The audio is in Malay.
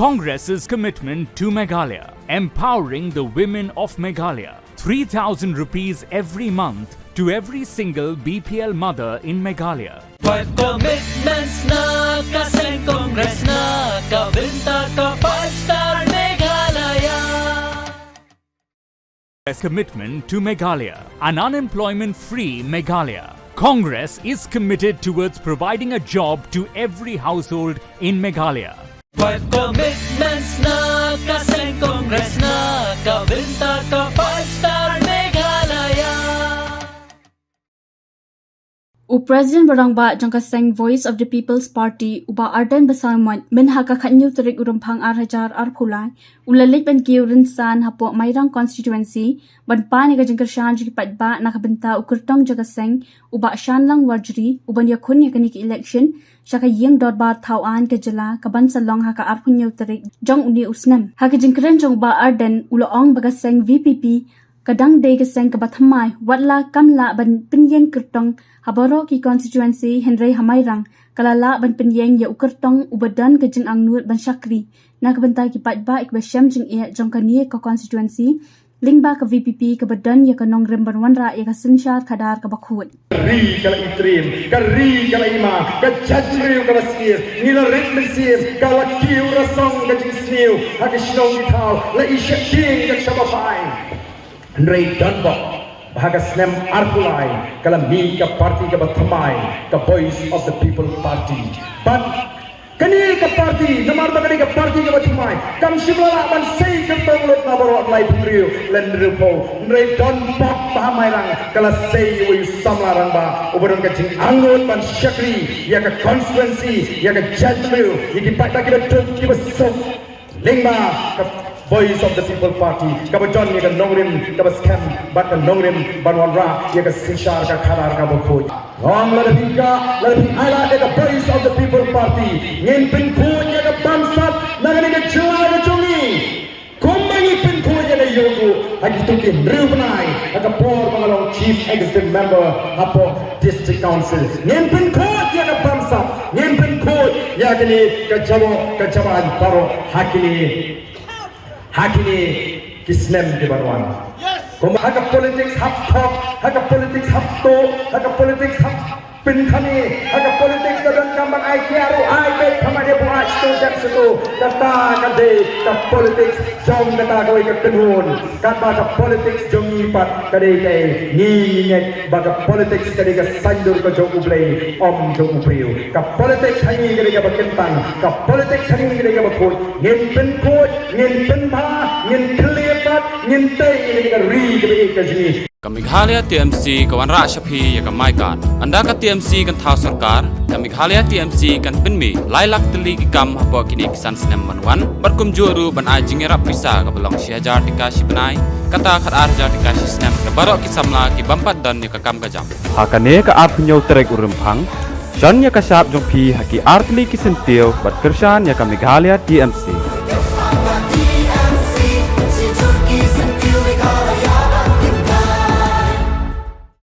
Congress's commitment to Meghalaya, empowering the women of Meghalaya. 3,000 rupees every month to every single BPL mother in Meghalaya. 5 commitments na kasing Congress na Bynta ka 5-star Meghalaya. Commitment to Meghalaya, an unemployment-free Meghalaya. Congress is committed towards providing a job to every household in Meghalaya. 5 commitments na kasing Congress na Bynta ka 5-star Meghalaya. President Barangba jangkaseng Voice of the People's Party uba Ardent basamon minha ka khanyu tarik uramphang arhajar arphulai ulalik ban Rynsan hapo Mairang Konstitwensi ban pani ka Kyrshan ji patba nakabenta Kyrtong jagaseng uba shanlang wajri uban yakun yakani election shaka Ieng bar thawan ke jala kaban salong ha ka arphunyu tarik Jong uni usnam ha ka jingkren jong ba Ardent uloong bagaseng VPP kadang day kaseng kabathamai watla kamla ban pinyeng Kyrtong habaro ki Konstitwensi Henry Mairang kalala ban pinyeng ya Kyrtong ubadan kajing angnut ban syakri na kabentai ki patba ikbasham jing e jongkani ka Konstitwensi lingba ka VPP ka badan ya kanong remban wanra ya ka sinsyar kadar ka bakhut ri kala itrim ka ri kala ima ka jadri kala skir nila ritmen sir kala kiu rasong ka jing sniu ha ka shnong itaw la isha king ka shabapai Ray Dunbar, Bahagas Nem Arpulai, Kalami ka party ka bathamai, ka Voice of the People Party. But kani ka party, namar ba kani ka party ka bathamai, kam simula ban say Kyrtong lot na baro lai putrio, lendru po, Ray Dunbar Mairang, kala say wi samlarang ba, ubaron ka jing angot ban syakri, ya ka Konstitwensi, ya ka jadru, iki patda kita tuk kita sok, lingba ka Voice of the People Party, kaba John ya ka nongrim, kaba scam, bat ka nongrim, banwan ra, ya ka sinshar ka kharar ka bukhoy. Ngom ladhi ala ya ka Voice of the People Party, ngin pin khud ya ka bamsat, nagani ka chua ka chungi. Kumbangi pin khud ya ka yogu, hagi tuki nriupanay, haka por mangalong Chief Executive Member, hapo District Council. Ngin pin khud ya ka bamsat, ngin pin khud ya ka ni ka jawaan baro Hakini kisnem di Barwan. Kung haka politics hap top, haka politics hap to, haka politics hap pinkani, haka politics dadan kambang ay kiaro ay kay kamade buhat student situ kata kade ka politics jong kata kaway ka tenun kata ka politics jong lipat kade kay ngingek baga politics kade ka sandur ka jong ublay jong upriu ka politics hangi kade ka bakentang ka politics hangi kade ka bakut ngin penkut ngin penba ngin kelipat ngin tei ini ka ri kade ka jini Meghalaya TMC kawan rak syapi ya kamai kan anda ka TMC kan thau sarkar Meghalaya TMC kan penmi lailak teli kikam apa kini kisan senem manwan berkum juru ban ajing rap pisa ka belong syajar dikasih benai kata khat arjar dikasih senem barok kisamla ki bampat dan ni kakam kajam hakane ka arpunyo trek urumphang shan ya ka sap jong phi haki artli kisentiu bat Kyrshan ya ka Meghalaya TMC